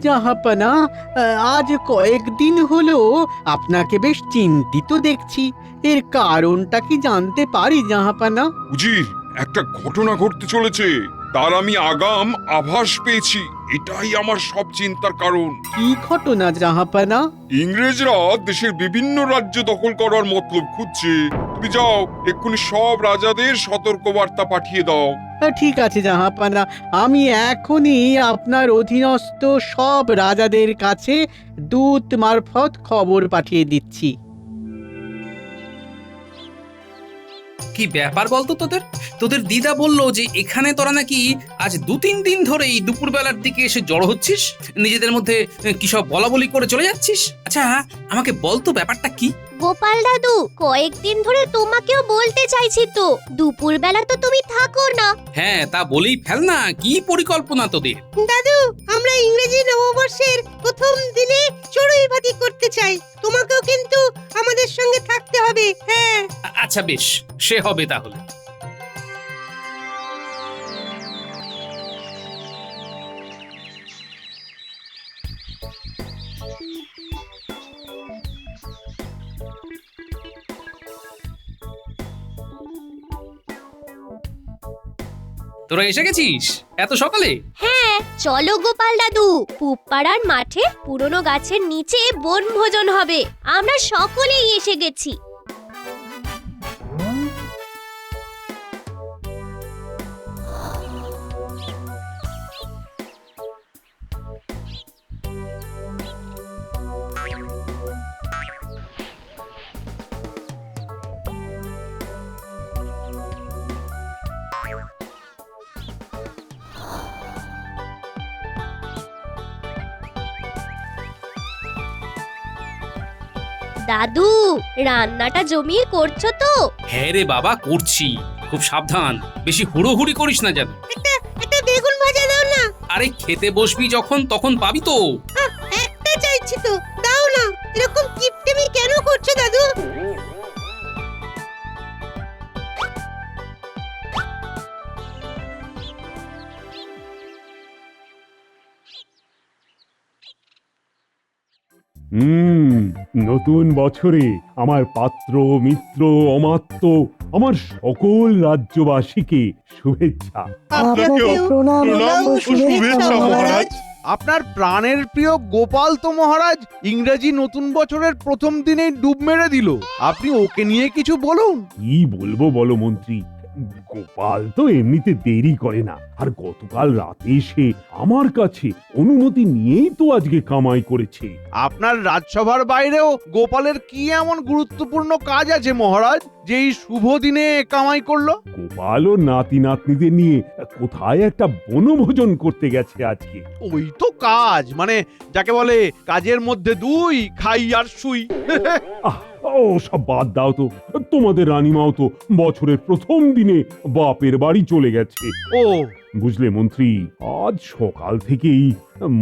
জাহাপানা, আজ কয়েকদিন হলো আপনাকে বেশ চিন্তিত দেখছি। এর কারণটা কি জানতে পারি জাহাপানা? উজির, একটা ঘটনা ঘটতে চলেছে, তার আমি আগাম আভাস পেয়েছি। এটাই আমার সব চিন্তার কারণ। কি ঘটনা জাহাপানা? ইংরেজরা দেশের বিভিন্ন রাজ্য দখল করার মতলব খুঁজছে। তুমি যাও, এক্ষুনি সব রাজাদের সতর্কবার্তা পাঠিয়ে দাও। ঠিক আছে জাহাপানা, আমি এখনই আপনার অধীনস্থ সব রাজাদের কাছে দূত মারফত খবর পাঠিয়ে দিচ্ছি। কি ব্যাপার বলতো তোদের? তোদের দিদা বললো যে এখানে তোরা নাকি আজ 2-3 দিন ধরেই দুপুরবেলার দিকে এসে জড়ো হচ্ছিস, নিজেদের মধ্যে কি সব বলাবলি করে চলে যাচ্ছিস। আচ্ছা আমাকে বলতো ব্যাপারটা কি? গোপাল দাদু, কয়েকদিন ধরে তোমাকেও বলতে চাইছি তো, দুপুরবেলা তো তুমি থাকো না। হ্যাঁ তা বলেই ফেল না, কি পরিকল্পনা তোদের? দাদু, আমরা ইংরেজি নববর্ষের প্রথম দিনে চড়ুই ভাতি করতে চাই। তোমাকেও কিন্তু আমাদের সঙ্গে থাকতে হবে। হ্যাঁ, আচ্ছা বেশ, সে হবে তাহলে। তোরা এসে গেছিস এত সকালে? হ্যাঁ, চলো গোপাল দাদু, পুপাড়ার মাঠে পুরনো গাছের নিচে বনভোজন হবে। আমরা সকলেই এসে গেছি। দাদু, রান্নাটা জমিয়ে করছো তো? হ্যাঁ রে বাবা, করছি। খুব সাবধান, বেশি হুড়োহুড়ি করিস না যেন। একটা বেগুন ভাজা দাও না। আরে খেতে বসবি যখন তখন পাবি তো। একটা চাইছি তো, দাও না। এরকম কিপটেমি কেন করছো দাদু? নতুন বছরে আমার পাত্র মিত্র অমাত্য আমার সকল রাজ্যবাসীকে শুভেচ্ছা। আপনাকেও প্রণাম ও শুভেচ্ছা মহারাজ। আপনার প্রাণের প্রিয় গোপাল তো মহারাজ ইংরেজি নতুন বছরের প্রথম দিনেই ডুব মেরে দিল। আপনি ওকে নিয়ে কিছু বলুন। কি বলবো বলো মন্ত্রী, গোপাল তো এমনিতে দেরি করে না, আর গতকাল রাতে এসে আমার কাছে অনুমতি নিয়েই তো আজকে কামাই করেছে। আপনার রাজসভার বাইরেও গোপালের কি এমন গুরুত্বপূর্ণ কাজ আছে মহারাজ যে এই শুভ দিনে কামাই করলো? গোপাল ও নাতি নাতনিদের নিয়ে কোথায় একটা বনভোজন করতে গেছে আজকে। ওই তো কাজ, মানে যাকে বলে কাজের মধ্যে দুই, খাই আর শুই। ও সব বাদ দাও তো, তোমাদের রানীমাও তো বছরের প্রথম দিনে বাপের বাড়ি চলে গেছে। ও বুঝলে মন্ত্রী, আজ সকাল থেকেই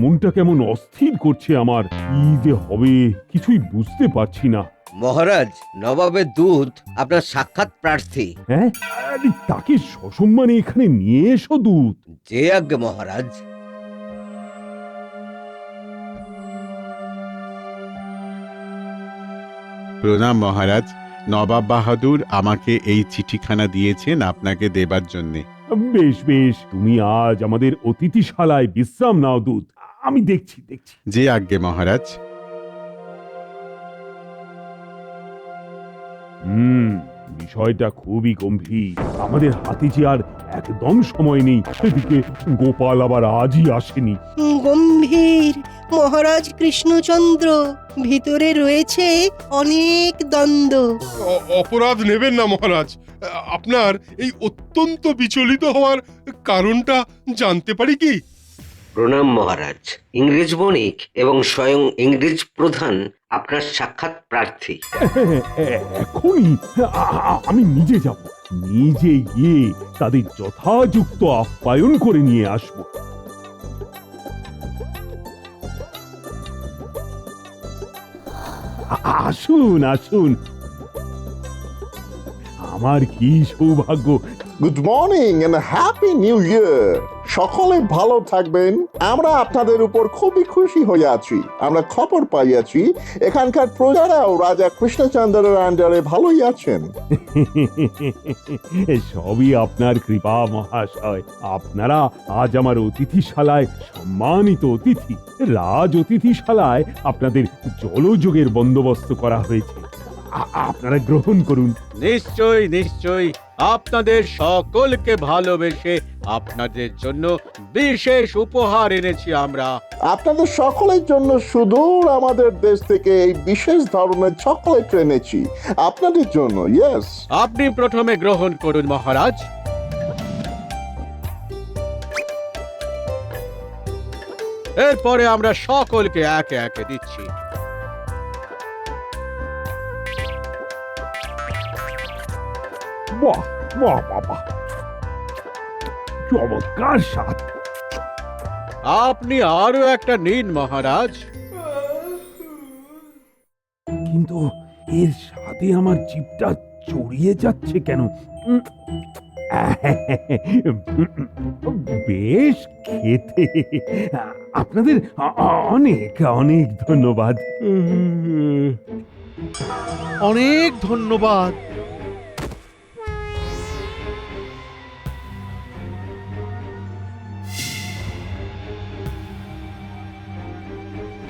মনটা কেমন অস্থির করছে আমার। কি যে হবে কিছুই বুঝতে পারছি না। মহারাজ, নবাবের দূত আপনার সাক্ষাৎ প্রার্থী। হ্যাঁ, আরে তাকে সসম্মানে এখানে নিয়ে এসো দূত। যে আজ্ঞে মহারাজ। প্রণাম মহারাজ, নবাব বাহাদুর আমাকে এই চিঠিখানা দিয়েছেন আপনাকে দেবার জন্যে। বেশ বেশ, তুমি আজ আমাদের অতিথিশালায় বিশ্রাম নাও দূত, আমি দেখছি। যে আজ্ঞে মহারাজ। বিষয়টা খুবই গম্ভীর, আমাদের হাতে যে আর একদম সময় নেই। এদিকে গোপাল আবার আজই আসেনি। গম্ভীর মহারাজ কৃষ্ণচন্দ্র, ভিতরে রয়েছে অনেক দ্বন্দ্ব। অপরাধ নেবেন না মহারাজ, আপনার এই অত্যন্ত বিচলিত হওয়ার কারণটা জানতে পারি কি? প্রণাম মহারাজ, ইংরেজ বণিক এবং স্বয়ং ইংরেজ প্রধান আপনার সাক্ষাৎ প্রার্থী। এখনই আমি নিজে যাব, নিজে গিয়ে তাদের যথাযুক্ত আপ্যায়ন করে নিয়ে আসব। আসুন আসুন, আমার কি সৌভাগ্য। Good morning and happy new year. সকলে ভালো থাকবেন। আমরা আপনাদের উপর খুবই খুশি হয়ে আছি। আমরা খবর পাইয়াছি এখানকার প্রজারাও রাজা কৃষ্ণচন্দ্রের আন্ডারে ভালোই আছেন। সবই আপনার কৃপা মহাশয়। আপনারা আজ আমার অতিথিশালায় সম্মানিত অতিথি। রাজ অতিথিশালায় আপনাদের জলযোগের বন্দোবস্ত করা হয়েছে, আপনারা গ্রহণ করুন। নিশ্চয়ই নিশ্চয়ই, আপনাদের সকলকে ভালোবেসে আপনাদের জন্য বিশেষ উপহার এনেছি আমরা। আপনাদের সকলের জন্য সুদূর আমাদের দেশ থেকে এই বিশেষ ধরনের চকলেট এনেছি আপনাদের জন্য। ইয়েস, আপনি প্রথমে গ্রহণ করুন মহারাজ। এরপরে আমরা সকলকে একে একে দিচ্ছি। বাহ বাহ বাবা, চমৎকার স্বাদ। আপনি আরো একটা নিন মহারাজ। কিন্তু এর স্বাদে আমার জিভটা জড়িয়ে যাচ্ছে কেন? বেশ খেতে। আপনাদের অনেক অনেক ধন্যবাদ। অনেক ধন্যবাদ।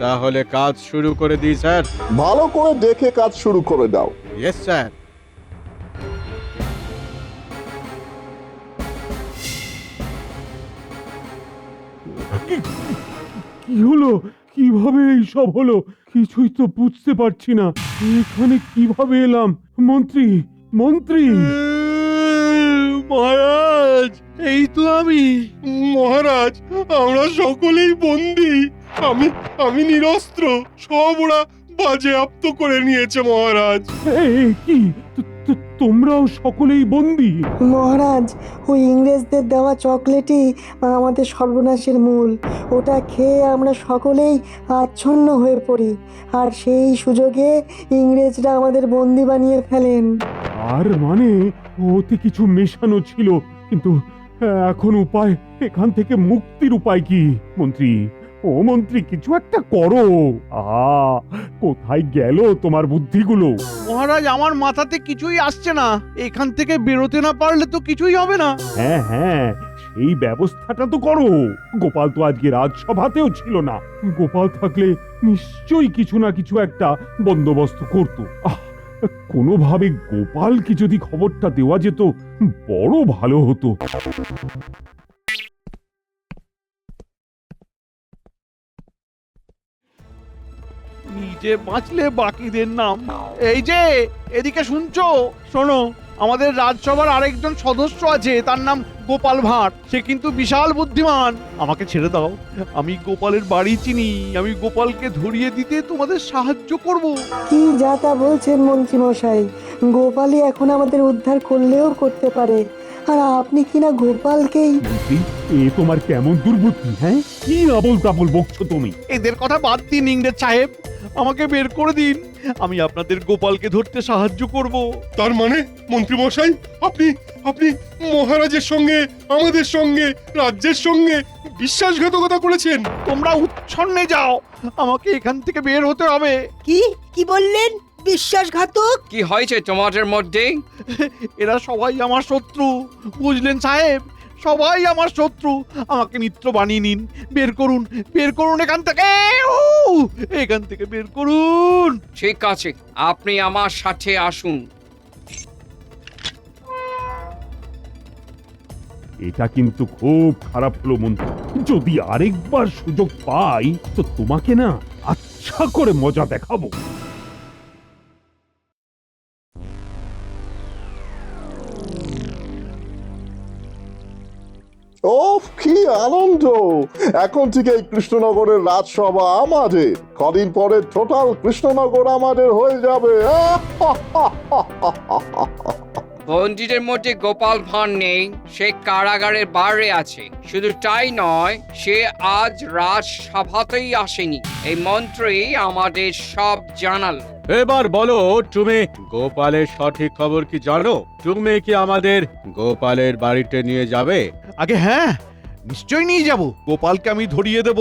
তাহলে কাজ শুরু করে দিই স্যার। ভালো করে দেখে কাজ শুরু করে দাও। Yes sir. কি হলো? কিভাবে এইসব হলো? কিছুই তো বুঝতে পারছি না। এখানে কিভাবে এলাম? মন্ত্রী, মন্ত্রী! মহারাজ, এই তো আমি। মহারাজ, আমরা সকলেই বন্দী। আমি নিরস্ত্র। সব ওরা বাজেয়াপ্ত করে নিয়েছে মহারাজ। কি তোমরাও সকলেই বন্দী? মহারাজ, ওই ইংরেজদের দেওয়া চকলেটই আমাদের সর্বনাশের মূল। ওটা খেয়ে আমরা সকলেই আচ্ছন্ন হয়ে পড়ি, আর সেই সুযোগে ইংরেজরা আমাদের বন্দি বানিয়ে ফেলেন। আর মানে ওতে কিছু মেশানো ছিল, কিন্তু এখন উপায়, এখান থেকে মুক্তির উপায় কি? মন্ত্রী, ও মন্ত্রী, কিছু একটা করো। কোথায় গেল তোমার বুদ্ধিগুলো? মহারাজ, আমার মাথাতে কিছুই আসছে না। এখান থেকে বেরোতে না পারলে তো কিছুই হবে না। হ্যাঁ হ্যাঁ, সেই ব্যবস্থাটা তো করো। গোপাল তো আজকে রাজসভাতেও ছিল না। গোপাল থাকলে নিশ্চয়ই কিছু না কিছু একটা বন্দোবস্ত করতো। কোনোভাবে গোপালকে যদি খবরটা দেওয়া যেত, বড় ভালো হতো। নিজে বাঁচলে বাকিদের নাম। এই যে, এদিকে শুনছো? শোনো, আমাদের রাজসভার আরেকজন সদস্য আছে, তার নাম গোপাল ভাঁড়। সে কিন্তু বিশাল বুদ্ধিমান। আমাকে ছেড়ে দাও, আমি গোপালের বাড়ি চিনি। আমি গোপালকে ধরিয়ে দিতে তোমাদের সাহায্য করব। কি যা তা বলছেন মন্ত্রী মশাই? গোপালই এখন আমাদের উদ্ধার করলেও করতে পারে, আর আপনি কিনা গোপালকেই। মন্ত্রী, এ তোমার কেমন দুর্বুদ্ধি? হ্যাঁ, কি আবল তাবল বকছো তুমি? এদের কথা বাদ দিন ইংরেজ সাহেব, আমাকে বের করে দিন। আমি আপনাদের গোপালকে ধরতে সাহায্য করব। তার মানে মন্ত্রী মশাই, আপনি মহারাজের সঙ্গে, আমাদের সঙ্গে, রাজ্যের সঙ্গে বিশ্বাসঘাতকতা করেছেন। তোমরা উচ্ছন্নে যাও, আমাকে এখান থেকে বের হতে হবে। কি বললেন? বিশ্বাসঘাতক? কি হয়েছে তোমাদের মধ্যে? এরা সবাই আমার শত্রু, বুঝলেন সাহেব? সবাই আমার শত্রু। আমাকে মিত্র বানিয়ে নিন। বের করুন, বের করুন এখান থেকে। এখান থেকে বের করুন। ঠিক আছে, আপনি আমার সাথে আসুন। এটা কিন্তু খুব খারাপ হলো মন্ত্রী। যদি আরেকবার সুযোগ পাই তো তোমাকে না আচ্ছা করে মজা দেখাবো। ওফ, কি আনন্দ! এখন থেকে এই কৃষ্ণনগরের রাজসভা আমাদের। কদিন পরে টোটাল কৃষ্ণনগর আমাদের হয়ে যাবে। বন্দীদের মধ্যে গোপাল ভাঁড় নেই, সে কারাগারের বাইরে আছে। শুধু তাই নয়, সে আজ রাজসভাতেই আসেনি। এই মন্ত্রী আমাদের সব জানাল। এবার বলো, তুমি গোপালের সঠিক খবর কি জানো? তুমি কি আমাদের গোপালের বাড়িতে নিয়ে যাবে? আগে হ্যাঁ, নিশ্চয়ই নিয়ে যাব। গোপালকে আমি ধরিয়ে দেব।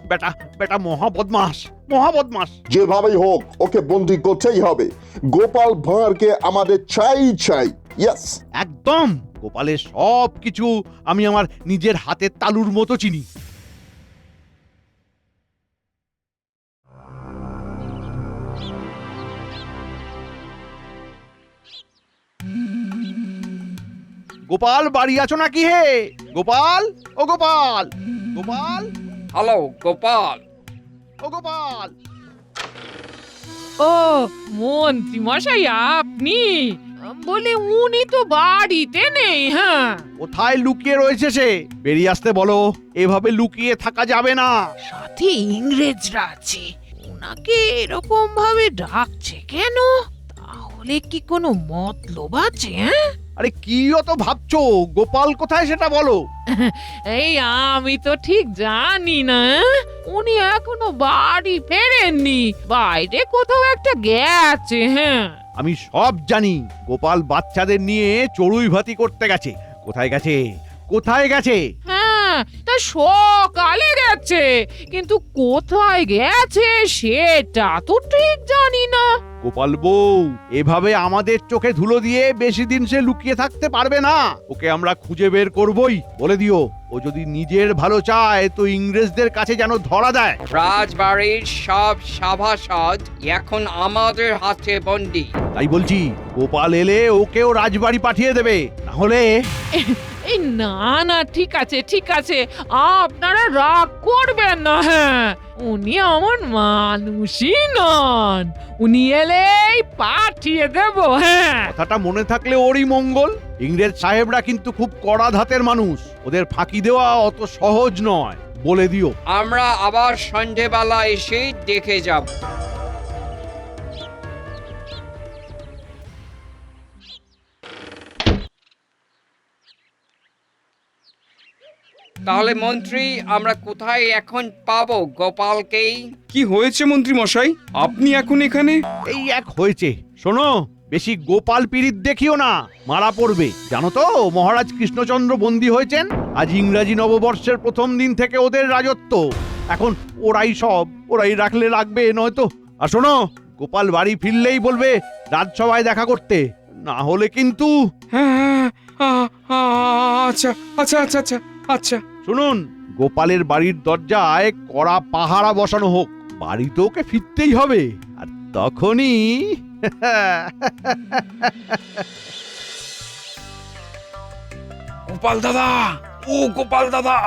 বেটা বেটা মহা বদমাস, মহা বদমাস। যেভাবেই হোক ওকে বন্দি করতেই হবে। গোপাল ভাঁড়কে আমাদের চাই চাই। ইয়েস, একদম। গোপালের সব কিছু আমি আমার নিজের হাতের তালুর মতো চিনি। গোপাল বাড়ি আছো নাকি হে? গোপাল, ও গোপাল, গোপাল, হ্যালো গোপাল। ও গোপাল। ও মন্ত্রী মশাই আপনি? বলে উনি তো বাড়িতে নেই। হ্যাঁ, কোথায় লুকিয়ে রয়েছে সে? বেরিয়ে আসতে বলো। এভাবে লুকিয়ে থাকা যাবে না। সাথে ইংরেজরা আছে, ওনাকে এরকম ভাবে ডাকছে কেন? তাহলে কি কোনো মতলব আছে? হ্যাঁ, আরে কি অত ভাবছো? গোপাল কোথায় সেটা বলো। এই আমি তো ঠিক জানি না। উনি এখনো বাড়ি ফেরেননি, বাইরে কোথাও একটা গেছে। হ্যাঁ, আমি সব জানি। গোপাল বাচ্চাদের নিয়ে চড়ুই ভাতি করতে গেছে। কোথায় গেছে? কোথায় গেছে? হ্যাঁ, তা সকালে গেছে, কিন্তু কোথায় গেছে সেটা তো ঠিক জানি না। গোপাল বউ, এভাবে আমাদের চোখে ধুলো দিয়ে বেশি দিন সে লুকিয়ে থাকতে পারবে না। ওকে আমরা খুঁজে বের করবই। বলে দিও, ও যদি নিজের ভালো চায় তো ইংরেজদের কাছে যেন ধরা দেয়। রাজবাড়ির সব সভাসদ এখন আমাদের হাতে বন্দী। তাই বলছি, গোপাল এলে ওকেও রাজবাড়ি পাঠিয়ে দেবে। না হলে এই না না, ঠিক আছে ঠিক আছে, আপনারা রাগ করবেন না। হ্যাঁ, উনি আমার মানুষই নন, উনি এলেই পাঠিয়ে দেব। হ্যাঁ, কথাটা মনে থাকলে ওরই মঙ্গল। ইংরেজ সাহেবরা কিন্তু খুব কড়া ধাতের মানুষ, ওদের ফাঁকি দেওয়া অত সহজ নয়। বলে দিও। আমরা আবার সন্ধেবেলা এসে দেখে যাব। তাহলে মন্ত্রী, আমরা কোথায় এখন পাবো গোপালকে? কি হয়েছে মন্ত্রী মশাই, আপনি এখন এখানে? এই এক হয়েছে। শোনো, বেশি গোপাল পীড়িত দেখিও না, মারা পড়বে। জানো তো মহারাজ কৃষ্ণচন্দ্র বন্দী হয়েছেন। আজ ইংরাজি নববর্ষের প্রথম দিন থেকে ওদের রাজত্ব। এখন ওরাই রাখলে রাখবে, নয়তো। আর শোনো, গোপাল বাড়ি ফিরলেই বলবে রাজসভায় দেখা করতে, না হলে কিন্তু। হ্যাঁ, আচ্ছা আচ্ছা আচ্ছা আচ্ছা আচ্ছা। শুনুন, গোপালের বাড়ির দরজায় কড়া পাহারা বসানো হোক। বাড়িতে ওকে ফিরতেই হবে। আর তখনই গোপাল দাদা, ও গোপাল দাদা,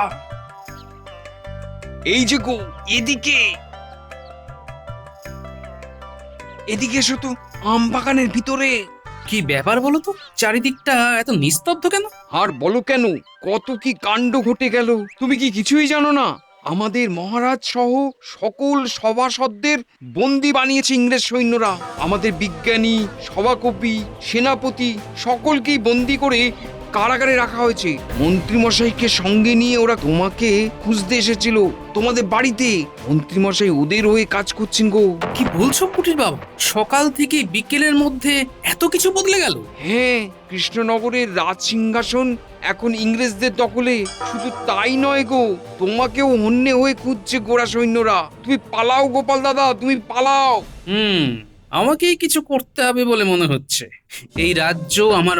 এই যে গো, এদিকে এদিকে এসো তো, আম বাগানের ভিতরে। কি ব্যাপার বলো তো, চারিদিকটা এত নিস্তব্ধ কেন? আর বলো কেন, কত কি কাণ্ড ঘটে গেল। তুমি কি কিছুই জানো না? আমাদের মহারাজ সহ সকল সভাসদদের বন্দী বানিয়েছে ইংরেজ সৈন্যরা। আমাদের বিজ্ঞানী, সভাকবি, সেনাপতি সকলকেই বন্দী করে কারাগারে রাখা হয়েছে। মন্ত্রীমশাইকে সঙ্গে নিয়ে ওরা তোমাকে খুঁজতে এসেছিল, তোমাদের বাড়িতে। মন্ত্রীমশাই ওদের হয়ে কাজ করছেন গো। কি বলছো কুটির বাবু, সকাল থেকে বিকেলের মধ্যে এত কিছু বদলে গেল? হ্যাঁ, কৃষ্ণনগরের রাজ সিংহাসন এখন ইংরেজদের দখলে। শুধু তাই নয় গো, তোমাকেও হন্যে হয়ে খুঁজছে গোরা সৈন্যরা। তুমি পালাও গোপাল দাদা, তুমি পালাও। আমাকেই কিছু করতে হবে বলে মনে হচ্ছে। এই রাজ্য আমার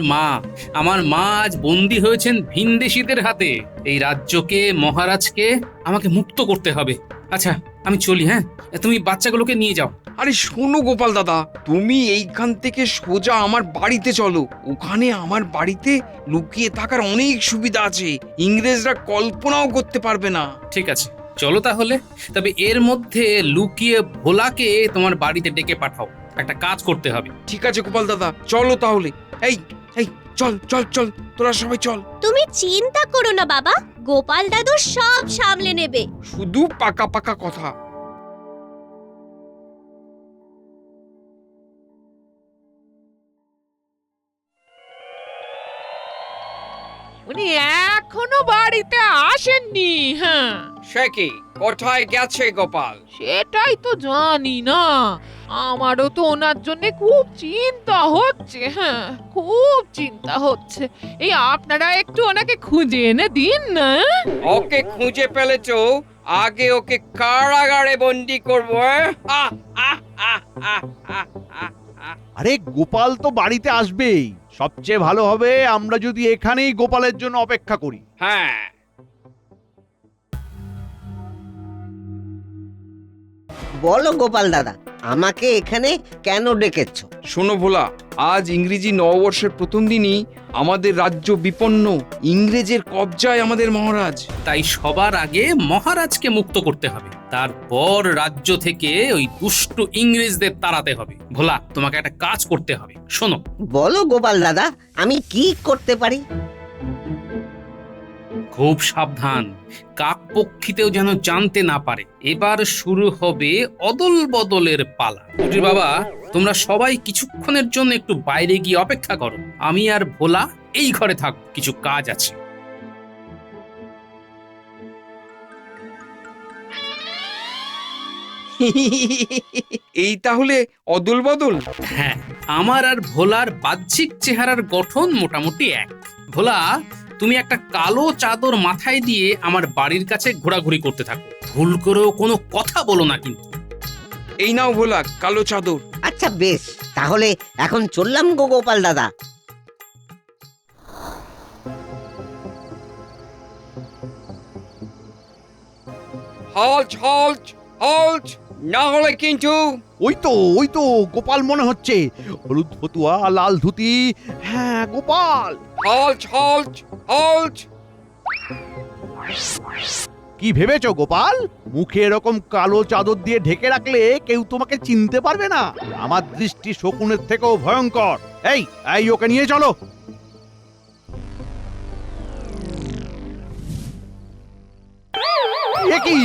মা আজ বন্দী হয়েছেন ভিনদেশীদের হাতে। এই রাজ্যকে, মহারাজকে আমাকে মুক্ত করতে হবে। আচ্ছা, আমি চলি। হ্যাঁ, তুমি বাচ্চাগুলোকে নিয়ে যাও। আরে শোনো গোপাল দাদা, তুমি এইখান থেকে সোজা আমার বাড়িতে চলো। ওখানে আমার বাড়িতে লুকিয়ে থাকার অনেক সুবিধা আছে, ইংরেজরা কল্পনাও করতে পারবে না। ঠিক আছে, চলো তাহলে। তবে এর মধ্যে লুকিয়ে ভোলাকে তোমার বাড়িতে ডেকে পাঠাও, একটা কাজ করতে হবে। ঠিক আছে গোপাল দাদা, চলো তাহলে। এই এই চল চল চল, তোরা সবাই চল। তুমি চিন্তা করো না বাবা, গোপাল দাদু সব সামলে নেবে। শুধু পাকা পাকা কথা। উনি এখনো বাড়িতে আসেননি। হ্যাঁ, সে কি, কোথায় গেছে গোপাল? সেটাই তো জানি না। আমারও তো ওনার জন্য খুব চিন্তা হচ্ছে, হ্যাঁ খুব চিন্তা হচ্ছে। এই আপনারা একটু ওনাকে খুঁজে এনে দিন না। ওকে খুঁজে পেলেছো, আগে ওকে কারাগারে বন্দি করবো। আরে গোপাল তো বাড়িতে আসবেই, সবচেয়ে ভালো হবে আমরা যদি এখানেই গোপালের জন্য অপেক্ষা করি। হ্যাঁ, বলো গোপাল দাদা, আমাকে এখানে কেন ডেকেছ? শোনো ভোলা, আজ ইংরেজি নববর্ষের প্রথম দিনই আমাদের রাজ্য বিপন্ন, ইংরেজের কবজায় আমাদের মহারাজ। তাই সবার আগে মহারাজকে মুক্ত করতে হবে, তারপর রাজ্য থেকে ওই দুষ্ট ইংরেজদের তাড়াতে হবে। ভোলা, তোমাকে একটা কাজ করতে হবে, শোনো। বলো গোপাল দাদা, আমি কি করতে পারি? খুব সাবধান, কাক পক্ষীতেও যেন জানতে না পারে। এবার শুরু হবে অদল বদলের পালা। কুটির বাবা, তোমরা সবাই কিছুক্ষণের জন্য একটু বাইরে গিয়ে অপেক্ষা করো। আমি আর ভোলা এই ঘরে থাকবো, কিছু কাজ আছে। এই তাহলে অদল বদল? হ্যাঁ, আমার আর ভোলার বাহ্যিক চেহারার গঠন মোটামুটি এক। ভোলা, তুমি একটা কালো চাদর মাথায় দিয়ে আমার বাড়ির কাছে ঘোরাঘুরি করতে থাকো, ভুল করেও কোনো কথা বলো না কিন্তু। এই নাও ভোলা, কালো চাদর। আচ্ছা বেশ, তাহলে এখন চললাম গো গোপাল দাদা। হল্ট হল্ট হল্ট, না হলে কিন্তু। ওই তো গোপাল মনে হচ্ছে, হলুদ ফতুয়া, লাল ধুতি, হ্যাঁ গোপাল। Halt halt halt. কি ভেবেছো গোপাল, মুখে এরকম কালো চাদর দিয়ে ঢেকে রাখলে কেউ তোমাকে চিনতে পারবে না? আমার দৃষ্টি শকুনের থেকেও ভয়ঙ্কর। এই ওকে নিয়ে চলো। এ কি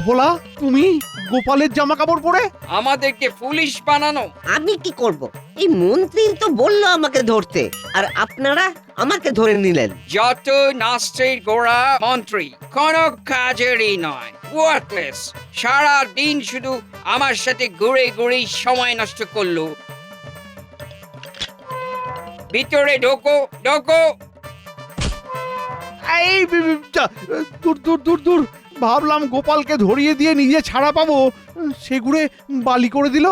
ভোলা, তুমি গোপালের জামা কাপড় পরে? আমাদেরকে পুলিশ বানানো? আমি কি করব? এই মন্ত্রী তো বললো আমাকে ধরতে, আর আপনারা আমাকে ধরে নিলেন। যত নাস্তির গোড়া মন্ত্রী, কোনো কাজেরই নয়, ওয়ার্থলেস। সারা দিন শুধু আমার সাথে ঘুরে ঘুরে সময় নষ্ট করলো। ভিতরে ঢোকো ঢোকো। এই দূর, ভাবলাম গোপালকে ধরিয়ে দিয়ে নিজে ছাড়া পাবো, সে ঘুরে বালি করে দিল।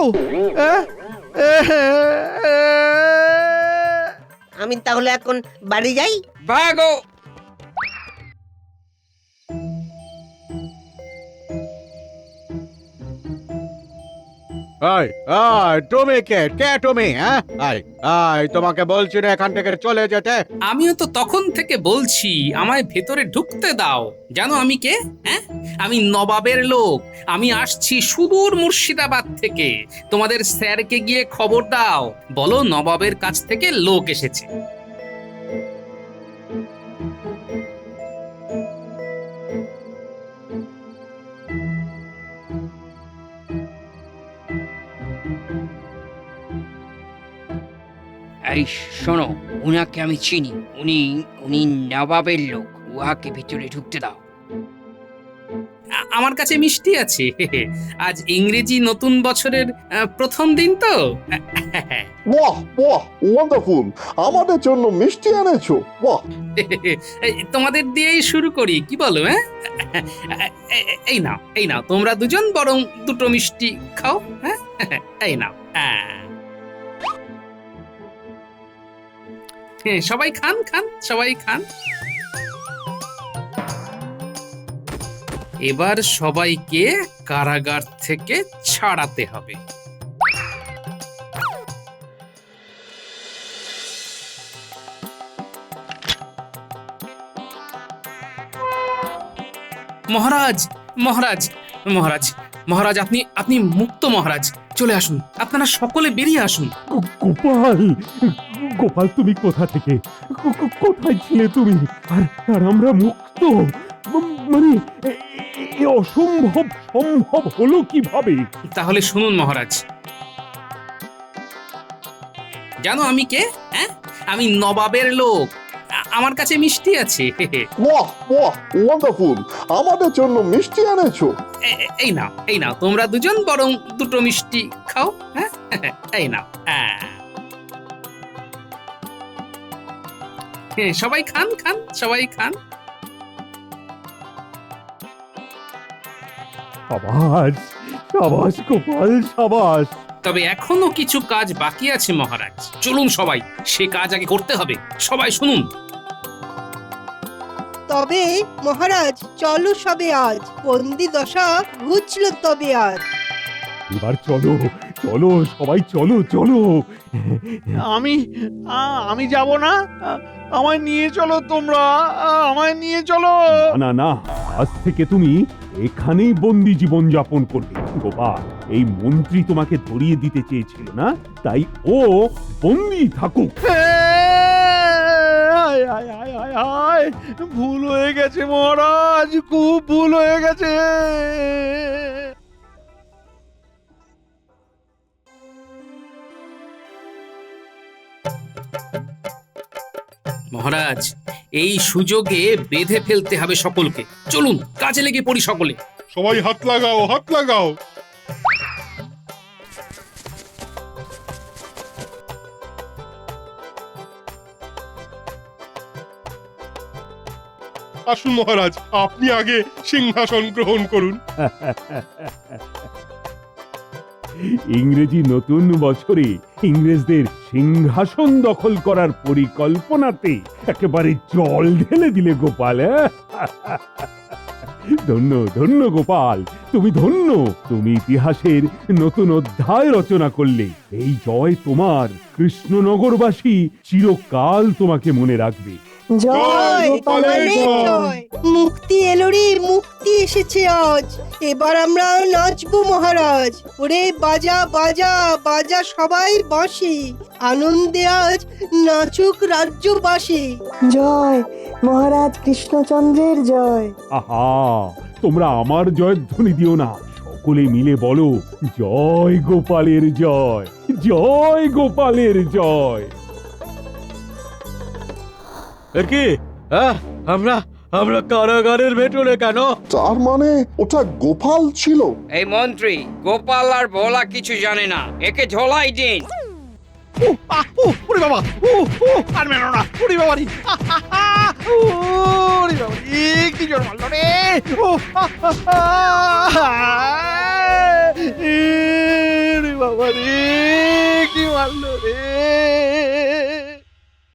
আমি তাহলে এখন বাড়ি যাই। ভাগো। তুমি কে তুমি? তোমাকে বলছি না এখান থেকে চলে যেতে। আমিও তো তখন থেকে বলছি আমায় ভেতরে ঢুকতে দাও। জানো আমি কে? হ্যাঁ, আমি নবাবের লোক। আমি আসছি সুদূর মুর্শিদাবাদ থেকে। তোমাদের স্যারকে গিয়ে খবর দাও, বলো নবাবের কাছ থেকে লোক এসেছে। এই শোনো, উনাকে আমি চিনি, উনি উনি নবাবের লোক। উহাকে ভিতরে ঢুকতে দাও। আমার কাছে মিষ্টি আছে। আজ ইংরেজি নতুন বছরের প্রথম দিন তো। বাহ বাহ, ওয়ান্ডারফুল! আমাদের জন্য মিষ্টি এনেছো, বাহ। তোমাদের দিয়েই শুরু করি, কি বলো? হ্যাঁ, এই নাও তোমরা দুজন বরং দুটো মিষ্টি খাও। হ্যাঁ, এই নাও। সবাই খান, সবাই খান। এবার সবাইকে কারাগার থেকে ছাড়াতে হবে। মহারাজ, মহারাজ, মহারাজ, মহারাজ, আপনি মুক্ত মহারাজ। চলে আসুন, আপনারা সকলে বেরিয়ে আসুন। গোপাল, তুমি কোথা থেকে, কোথায় ছিলে তুমি? আর আমরা মুক্ত, মানে অসম্ভব সম্ভব হলো কিভাবে? তাহলে শুনুন মহারাজ, জানো আমি কে? হ্যাঁ, আমি নবাবের লোক। আমার কাছে মিষ্টি আছে। বাহ বাহ, ওয়ান্ডারফুল! আমাদের জন্য মিষ্টি এনেছো? এই নাও, এই নাও, তোমরা দুজন বরং দুটো মিষ্টি খাও। হ্যাঁ, এই নাও। সবাই খান, খান, সবাই খান। সাবাস সাবাস গোপাল, সাবাস। তবে এখনো কিছু কাজ বাকি আছে মহারাজ। চলুন সবাই, সে কাজ আগে করতে হবে। সবাই শুনুন। তবে মহারাজ, চলো সবে আজ, বন্দি দশা ঘুচল তবে আজ। এবার চলো চলো সবাই, চলো চলো। আমি যাব না, আমায় নিয়ে চলো তোমরা, আমায় নিয়ে চলো। না না, আজ থেকে তুমি এখানেই বন্দি জীবন যাপন করবে। গোপাল, এই মন্ত্রী তোমাকে ধরিয়ে দিতে চেয়েছিল না, তাই ও বন্দি থাকুক। আয়, আয়, আয়, আয়, আয়, ভুল হয়ে গেছে মহারাজ, খুব ভুল হয়ে গেছে। মহারাজ, এই সুযোগে বেঁধে ফেলতে হবে সকলকে। চলুন, কাজে লেগে পড়ি সকলে। সবাই হাত লাগাও, হাত লাগাও। আসুন মহারাজ, আপনি আগে সিংহাসন গ্রহণ করুন। ইংরেজি নতুন বছরে ইংরেজদের সিংহাসন দখল করার পরিকল্পনাতে একেবারে জল ঢেলে দিলে গোপাল। ধন্য ধন্য গোপাল, তুমি ধন্য। তুমি ইতিহাসের নতুন অধ্যায় রচনা করলে। এই জয় তোমার। কৃষ্ণনগরবাসী চিরকাল তোমাকে মনে রাখবে। জয় গোপালের জয়! মুক্তি এলো রে, মুক্তি এসেছে আজ। এবার আমরা নাচবো মহারাজ। ওরে বাজা বাজা বাজা, সবাই বাঁশি, আনন্দে আজ নাচুক রাজ্যবাসী। জয় মহারাজ কৃষ্ণচন্দ্রের জয়। আহা, তোমরা আমার জয়ধ্বনি দিও না, সকলে মিলে বলো জয় গোপালের জয়, জয় গোপালের জয়। কি আমরা কারাগারের ভেতরে কেন? তার মানে ওটা গোপাল ছিল? এই মন্ত্রী গোপাল আর বলা কিছু জানে না, একে ঝোলাই দিন। ওরে বাবা, আর মেনো না, ওরে বাবা রে, ওরে বাবা রে, কি জোর মারলো রে, ওরে বাবা রে, কি মারলো রে।